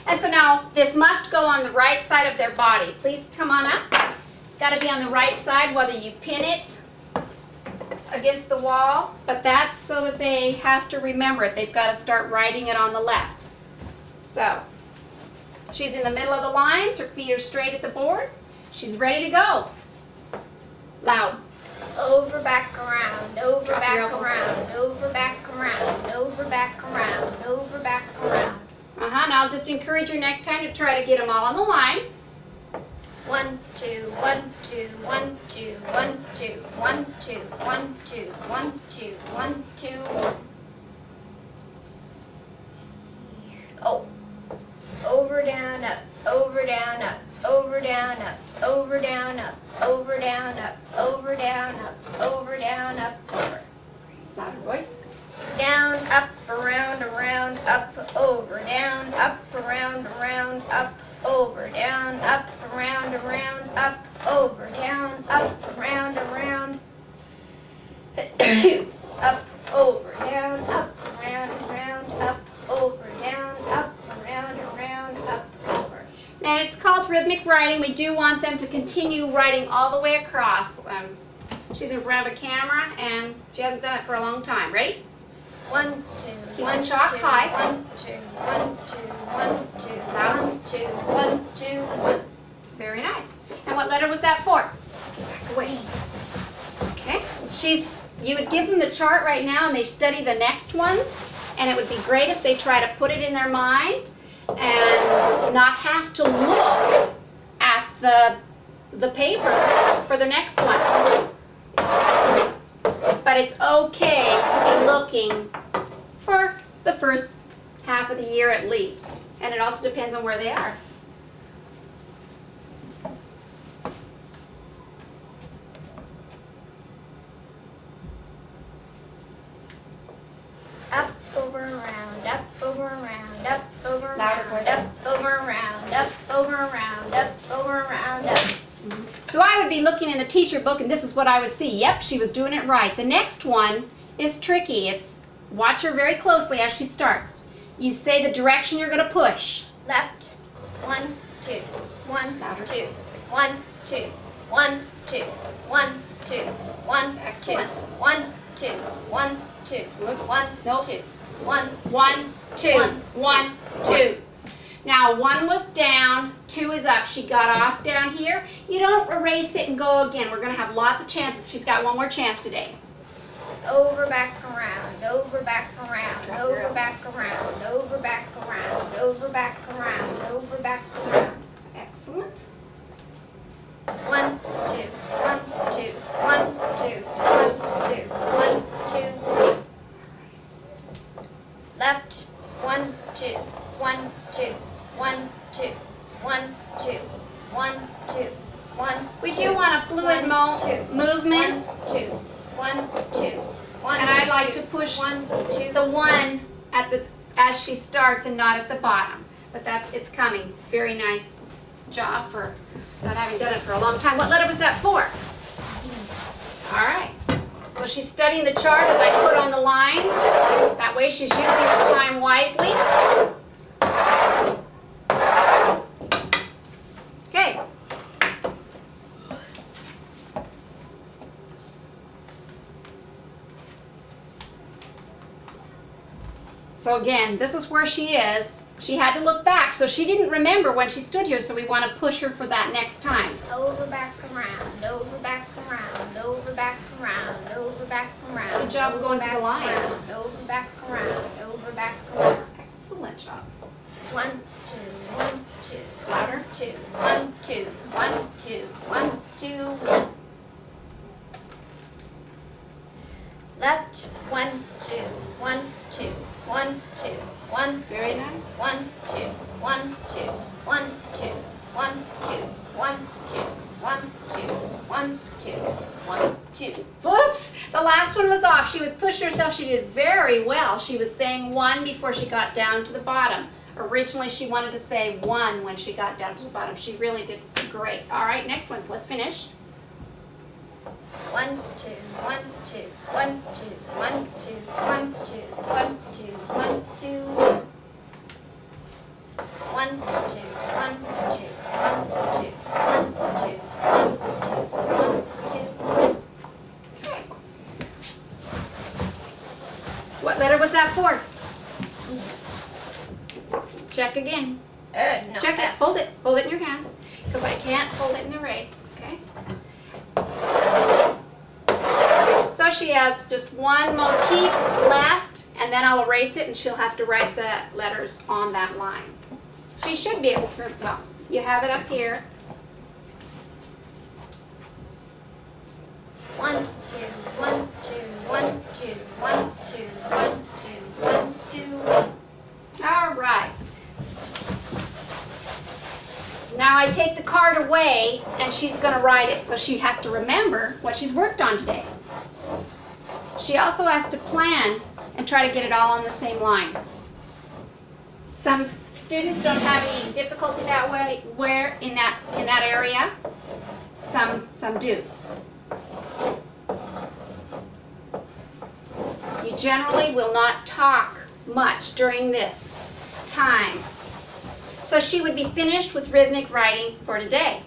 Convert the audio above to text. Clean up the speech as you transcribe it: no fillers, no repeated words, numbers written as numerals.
And so now this must go on the right side of their body. Please come on up. It's got to be on the right side, whether you pin it against the wall, but that's so that they have to remember it. They've got to start writing it on the left. So she's in the middle of the lines, her feet are straight at the board. She's ready to go. Loud. Over, back, around, over, Drop your back, elbow. around, over, back, around, over, back, around, over, back, around. Now I'll just encourage you next time to try to get them all on the line. 1, 2, 1, 2, 1, 2, 1, 2, 1, 2, 1, 2, 1, 2, 1, 2. Oh. Over, down, up, over, down, up, over, down, up, over, down, up, over, down, up, over, down, up, over, down, up, over. Louder voice. Down, up, around, up, over, down, up, around, up, over, down, up, around, up, over, down, up, around, up, over, down, up, around, up, over, down, up, around, up, over. And it's called rhythmic writing. We do want them to continue writing all the way across. She's in front of a camera and she hasn't done it for a long time. Ready? 1, 2, Keep 1, the chalk 2, high. 1, 2, 1, 2, 1, 2, 1, 2, 1, 2, 1. Very nice. And what letter was that for? Back away. Okay. You would give them the chart right now and they study the next ones. And it would be great if they try to put it in their mind and not have to look at the paper for the next one. But it's okay to be looking for the first half of the year at least. And it also depends on where they are. Up, over, around, up, over, around, up, over, Louder around, voice. up, over, around, up, over, around, up, over, around, up. So I would be looking in the teacher book and this is what I would see. Yep, she was doing it right. The next one is tricky. Watch her very closely as she starts. You say the direction you're going to push. Left, 1, 2, 1, Louder. 2, 1, 2, 1, 2, 1, 2, 1, 2, Excellent. 1, 2, 1, 2, Whoops. 1, Nope. 2, 1, 1, 2, One, 1, 2. Now 1 was down, 2 is up. She got off down here. You don't erase it and go again. We're going to have lots of chances. She's got one more chance today. over, back, around, over, back, around, Drop your over, elbow. back, around, over, back, around, over, back, around, over, back, around. Excellent. 1, 2, 1, 2, 1, 2, 1, 2, 1, 2. Left, 1, 2, 1, 2, 1, 2, 1, 2, 1, 2, 1. We do want a fluid movement. 1, 2, 1, 2, 1. And I like to push 1, 2. the 1 as she starts and not at the bottom. But it's coming. Very nice job for not having done it for a long time. What letter was that for? All right. So she's studying the chart as I put on the lines. That way she's using her time wisely. Okay. So again, this is where she is. She had to look back, so she didn't remember when she stood here, so we want to push her for that next time. Over, back, around, over, back, around, over, back, around, over, back, around. Good job of going to the line. Around, over, back, around, over, back, around. Excellent job. 1, 2, 1, 2. Louder. 2, 1, 2, 1, 2, 1, 2. Left, 1, 2, 1, 2, 1, 2, 1, 2, Very nice. 1, 2, 1, 2, 1, 2, 1, 2, 1, 2, 1, 2, 1, 2, 1, 2. Whoops! The last one was off. She was pushing herself. She did very well. She was saying 1 before she got down to the bottom. Originally, she wanted to say 1 when she got down to the bottom. She really did great. All right, next one. Let's finish. 1, 2, 1, 2, 1, 2, 1, 2, 1, 2, 1, 2, 1, 2. 1, 2, check again. No. Check it, F. hold it in your hands, because I can't hold it and erase, okay? So she has just one motif left, and then I'll erase it and she'll have to write the letters on that line. She should be able to, well, you have it up here. 1, 2, 1, 2, 1, 2, 1, 2, 1, 2, 1, 2. All right. Now I take the card away and she's going to write it, so she has to remember what she's worked on today. She also has to plan and try to get it all on the same line. Some students don't have any difficulty that way, in that area. Some do. You generally will not talk much during this time. So she would be finished with rhythmic writing for today.